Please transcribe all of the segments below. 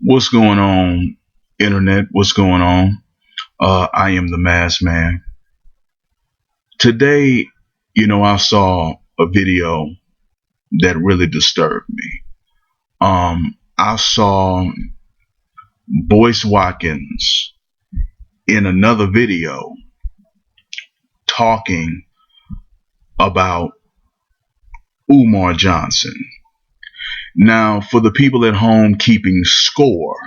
What's going on, internet? What's going on? I am the masked man. Today, I saw a video that really disturbed me. I saw Boyce Watkins in another video talking about Umar Johnson. Now, for the people at home keeping score,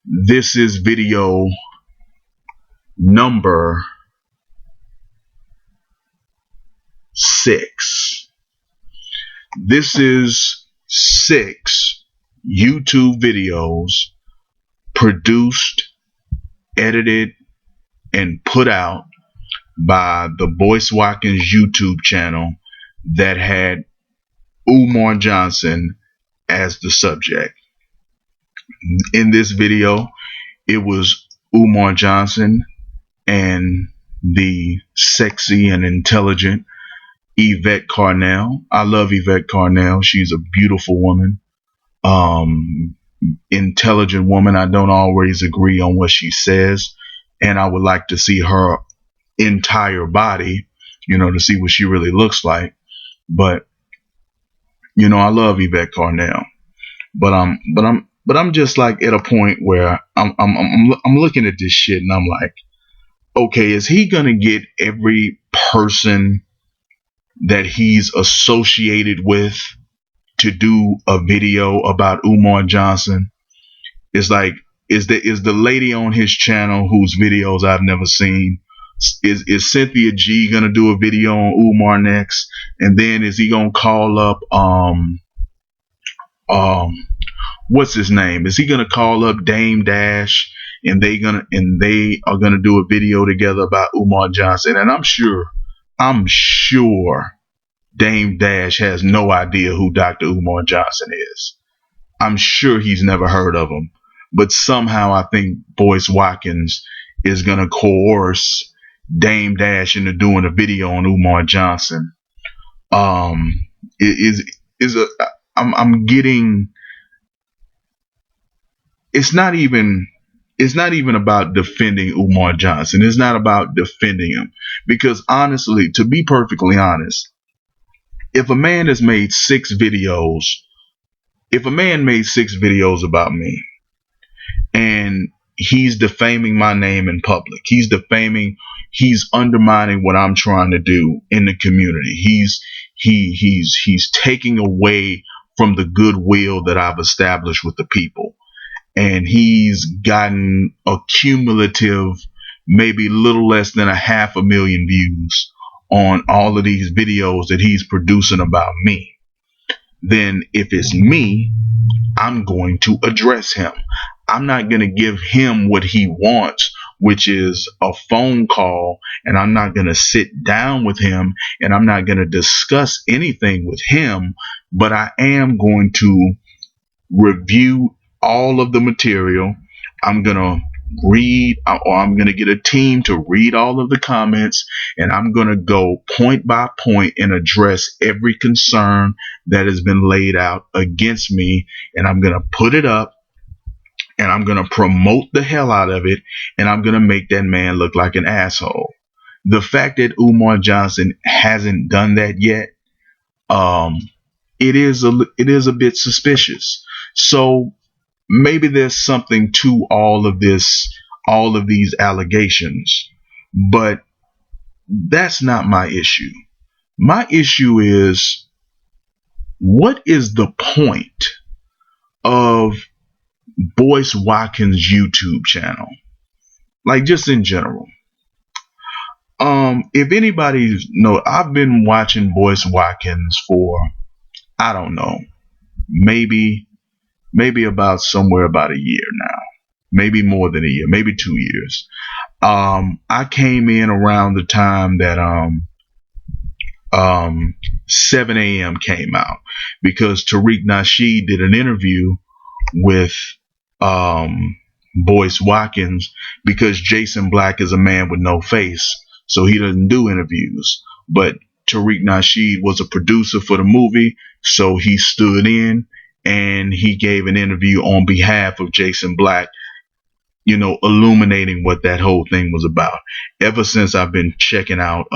this is video number 6. This is 6 YouTube videos produced, edited, and put out by the Boyce Watkins YouTube channel that had Umar Johnson as the subject. In this video, it was Umar Johnson and the sexy and intelligent Yvette Carnell. I love Yvette Carnell. She's a beautiful woman, intelligent woman. I don't always agree on what she says, and I would like to see her entire body, to see what she really looks like. But I love Yvette Carnell. But I'm just like at a point where I'm looking at this shit and I'm like, okay, is he gonna get every person that he's associated with to do a video about Umar Johnson? It's like, is the lady on his channel whose videos I've never seen? Is Cynthia G gonna do a video on Umar next? And then is he gonna call up what's his name? Is he gonna call up Dame Dash and they are gonna do a video together about Umar Johnson? And I'm sure Dame Dash has no idea who Dr. Umar Johnson is. I'm sure he's never heard of him. But somehow I think Boyce Watkins is gonna coerce Dame Dash into doing a video on Umar Johnson. I'm getting. It's not even about defending Umar Johnson. It's not about defending him, because honestly, to be perfectly honest, if a man made 6 videos about me and he's defaming my name in public, he's undermining what I'm trying to do in the community. He's taking away from the goodwill that I've established with the people. And he's gotten a cumulative, maybe little less than 500,000 views on all of these videos that he's producing about me. Then if it's me, I'm going to address him. I'm not going to give him what he wants, which is a phone call, and I'm not going to sit down with him, and I'm not going to discuss anything with him, but I am going to review all of the material. I'm going to read, or I'm going to get a team to read all of the comments, and I'm going to go point by point and address every concern that has been laid out against me, and I'm going to put it up, and I'm going to promote the hell out of it, and I'm going to make that man look like an asshole. The fact that Umar Johnson hasn't done that yet, it is a bit suspicious. So maybe there's something to all of these allegations, but that's not my issue. My issue is, what is the point of Boyce Watkins YouTube channel? Like, just in general. If anybody knows, I've been watching Boyce Watkins for, I don't know, maybe about a year now, maybe more than a year, maybe 2 years. I came in around the time that 7 a.m. came out, because Tariq Nasheed did an interview with Boyce Watkins, because Jason Black is a man with no face, so he doesn't do interviews. But Tariq Nasheed was a producer for the movie, so he stood in and he gave an interview on behalf of Jason Black, illuminating what that whole thing was about. Ever since I've been checking out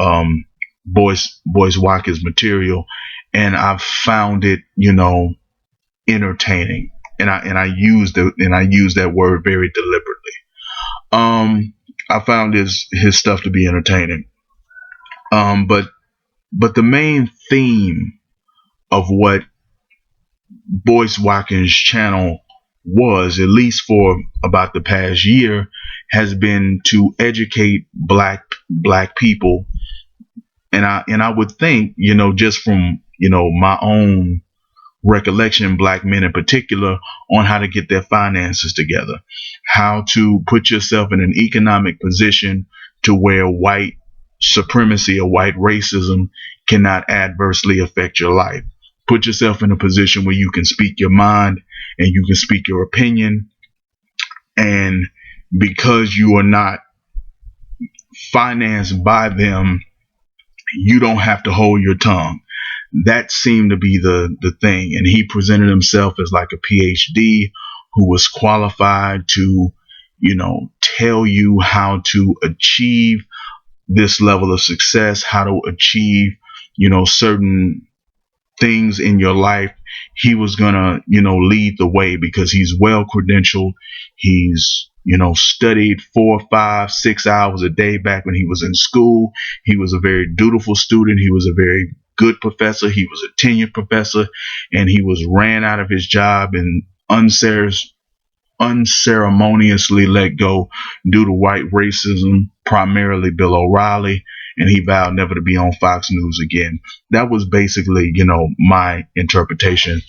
Boyce Watkins material, and I've found it, entertaining. And I use that word very deliberately. I found his stuff to be entertaining. But the main theme of what Boyce Watkins Channel was, at least for about the past year, has been to educate black people. And I would think, just from, my own recollection, black men in particular, on how to get their finances together, how to put yourself in an economic position to where white supremacy or white racism cannot adversely affect your life. Put yourself in a position where you can speak your mind and you can speak your opinion. And because you are not financed by them, you don't have to hold your tongue. That seemed to be the thing. And he presented himself as like a PhD who was qualified to, tell you how to achieve this level of success, how to achieve, certain things in your life. He was gonna, lead the way because he's well credentialed. He's, studied 4, 5, 6 hours a day back when he was in school. He was a very dutiful student. He was a very good professor. He was a tenured professor, and he was ran out of his job and unceremoniously let go due to white racism, primarily Bill O'Reilly, and he vowed never to be on Fox News again. That was basically, my interpretation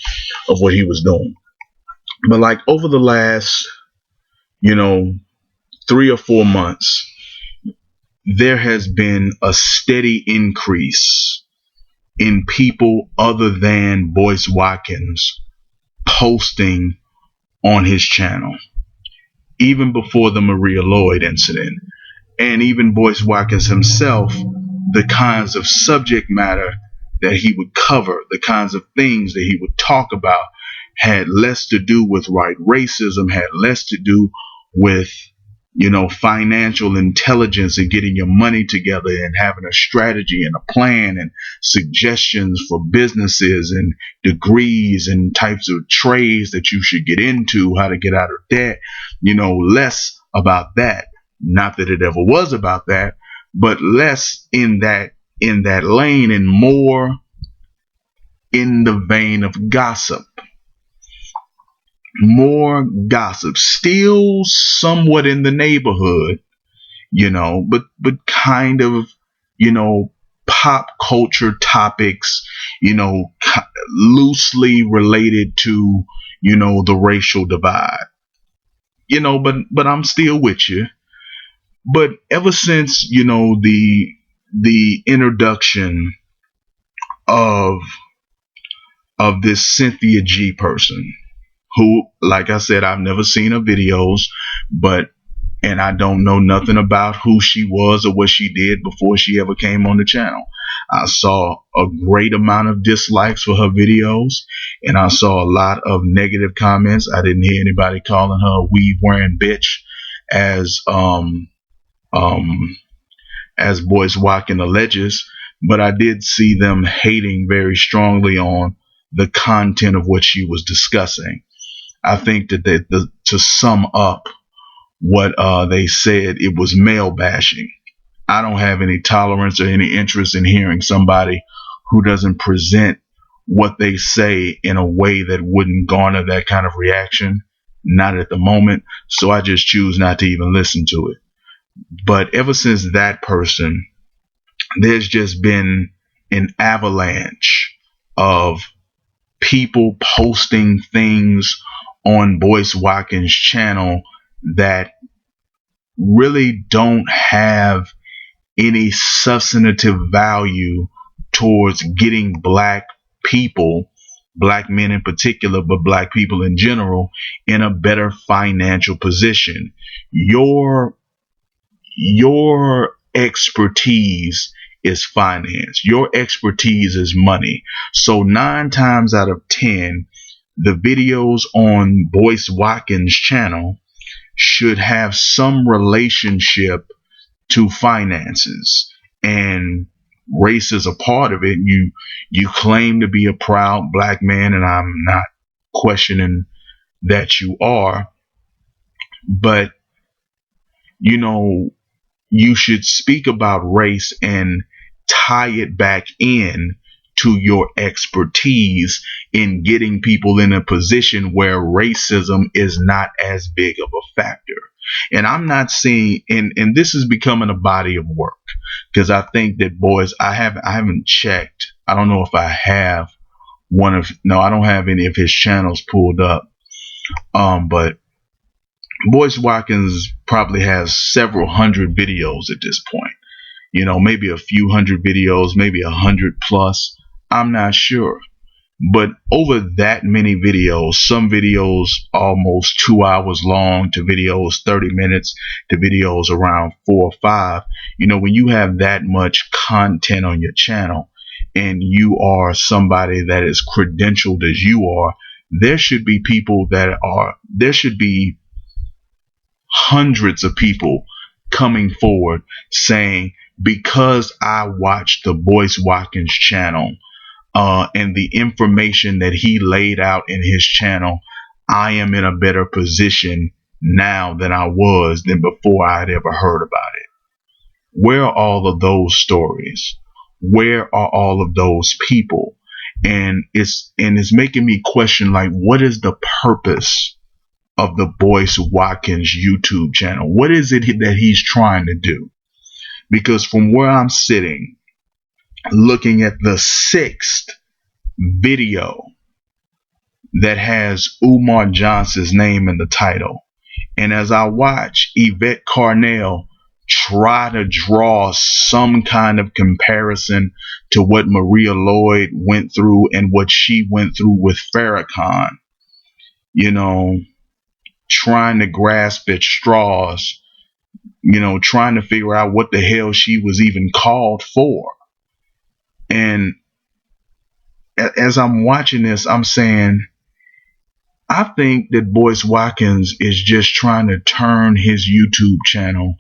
of what he was doing. But like over the last, 3 or 4 months, there has been a steady increase in people other than Boyce Watkins posting on his channel, even before the Maria Lloyd incident. And even Boyce Watkins himself, the kinds of subject matter that he would cover, the kinds of things that he would talk about, had less to do with white racism, had less to do with, financial intelligence and getting your money together and having a strategy and a plan and suggestions for businesses and degrees and types of trades that you should get into, how to get out of debt, less about that. Not that it ever was about that, but less in that lane and more in the vein of gossip. More gossip, still somewhat in the neighborhood, but kind of, pop culture topics, loosely related to, the racial divide, but I'm still with you. But ever since, the introduction of this Cynthia G person, who, like I said, I've never seen her videos, and I don't know nothing about who she was or what she did before she ever came on the channel. I saw a great amount of dislikes for her videos, and I saw a lot of negative comments. I didn't hear anybody calling her a weave wearing bitch, as Boyce Watkins alleges, but I did see them hating very strongly on the content of what she was discussing. I think that to sum up what they said, it was male bashing. I don't have any tolerance or any interest in hearing somebody who doesn't present what they say in a way that wouldn't garner that kind of reaction. Not at the moment. So I just choose not to even listen to it. But ever since that person, there's just been an avalanche of people posting things on Boyce Watkins Channel that really don't have any substantive value towards getting black people, black men in particular, but black people in general, in a better financial position. Your expertise is finance. Your expertise is money. So 9 times out of 10, The videos on Boyce Watkins Channel should have some relationship to finances, and race is a part of it. You claim to be a proud black man, and I'm not questioning that you are, but you know, you should speak about race and tie it back in to your expertise in getting people in a position where racism is not as big of a factor. And I'm not seeing, and this is becoming a body of work, because I think that boys, I haven't checked. I don't know if I have no, I don't have any of his channels pulled up. But Boyce Watkins probably has several hundred videos at this point. Maybe a few hundred videos, maybe 100 plus. I'm not sure. But over that many videos, some videos almost 2 hours long, to videos 30 minutes, to videos around 4 or 5. When you have that much content on your channel and you are somebody that is credentialed as you are, there should be hundreds of people coming forward saying, because I watched the Boyce Watkins channel and the information that he laid out in his channel, I am in a better position now than before I'd ever heard about it. Where are all of those stories? Where are all of those people? And it's making me question, like, what is the purpose of the Boyce Watkins YouTube channel? What is it that he's trying to do? Because from where I'm sitting, looking at the 6th video that has Umar Johnson's name in the title, and as I watch Yvette Carnell try to draw some kind of comparison to what Maria Lloyd went through and what she went through with Farrakhan, trying to grasp at straws, trying to figure out what the hell she was even called for. And as I'm watching this, I'm saying, I think that Boyce Watkins is just trying to turn his YouTube channel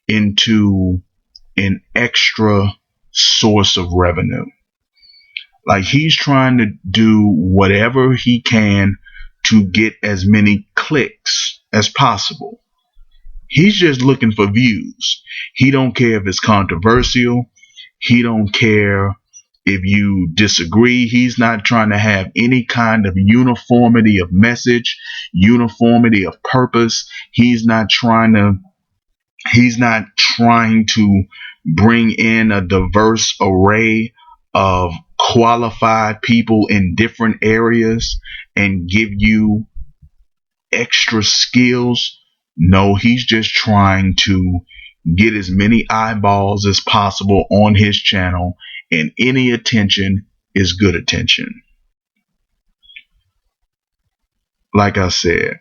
into an extra source of revenue. Like, he's trying to do whatever he can to get as many clicks as possible. He's just looking for views. He don't care if it's controversial. He don't care if you disagree. He's not trying to have any kind of uniformity of message, uniformity of purpose. He's not trying to bring in a diverse array of qualified people in different areas and give you extra skills. No, he's just trying to get as many eyeballs as possible on his channel, and any attention is good attention. Like I said,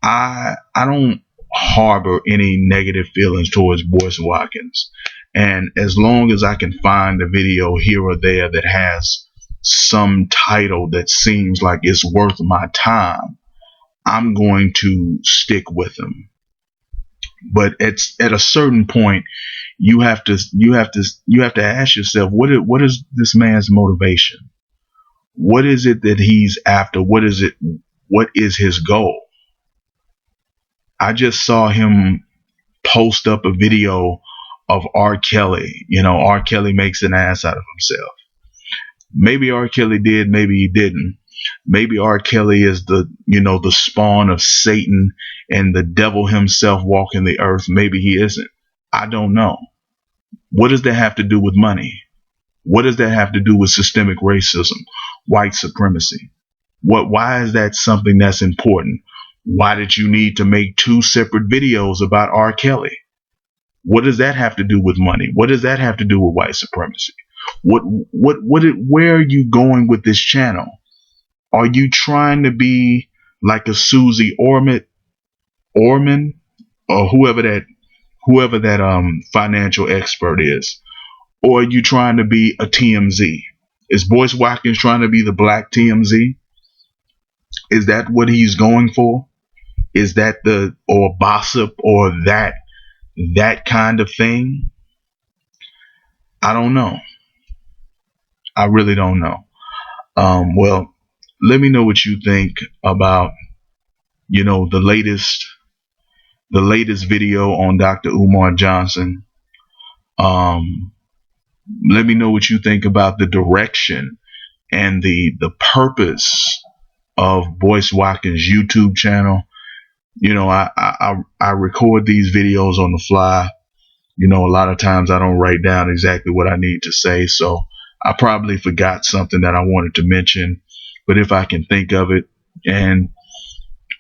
I don't harbor any negative feelings towards Boyce Watkins, and as long as I can find a video here or there that has some title that seems like it's worth my time, I'm going to stick with him. But at a certain point, you have to ask yourself, what is this man's motivation? What is it that he's after? What is his goal? I just saw him post up a video of R. Kelly. R. Kelly makes an ass out of himself. Maybe R. Kelly did, maybe he didn't. Maybe R. Kelly is the spawn of Satan and the devil himself walking the earth. Maybe he isn't. I don't know. What does that have to do with money? What does that have to do with systemic racism, white supremacy? Why is that something that's important? Why did you need to make 2 separate videos about R. Kelly? What does that have to do with money? What does that have to do with white supremacy? Where are you going with this channel? Are you trying to be like a Susie Orman, or whoever that financial expert is? Or are you trying to be a TMZ? Is Boyce Watkins trying to be the black TMZ? Is that what he's going for? Is that the, or Bossip, or that kind of thing? I don't know. I really don't know. Well, let me know what you think about, the latest video on Dr. Umar Johnson. Let me know what you think about the direction and the purpose of Boyce Watkins YouTube channel. I record these videos on the fly. A lot of times I don't write down exactly what I need to say, so I probably forgot something that I wanted to mention. But if I can think of it, and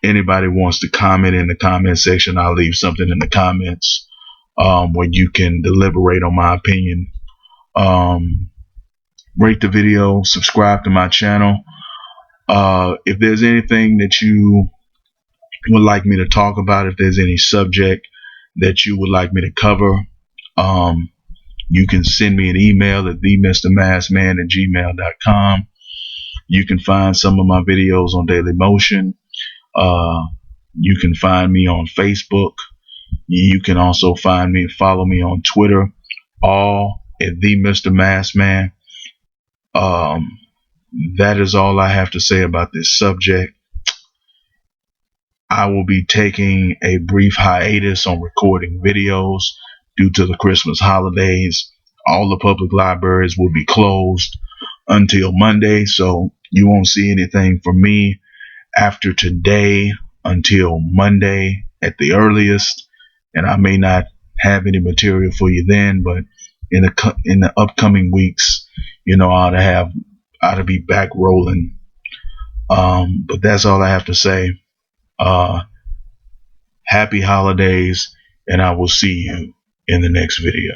anybody wants to comment in the comment section, I'll leave something in the comments where you can deliberate on my opinion. Rate the video, subscribe to my channel. If there's anything that you would like me to talk about, if there's any subject that you would like me to cover, you can send me an email at themrmaskman@gmail.com. You can find some of my videos on Dailymotion. You can find me on Facebook. You can also follow me on Twitter, all at themrmaskman. That is all I have to say about this subject. I will be taking a brief hiatus on recording videos due to the Christmas holidays. All the public libraries will be closed until Monday, so you won't see anything from me after today until Monday at the earliest, and I may not have any material for you then, but in the upcoming weeks, I ought to be back rolling. But that's all I have to say. Happy holidays, and I will see you in the next video.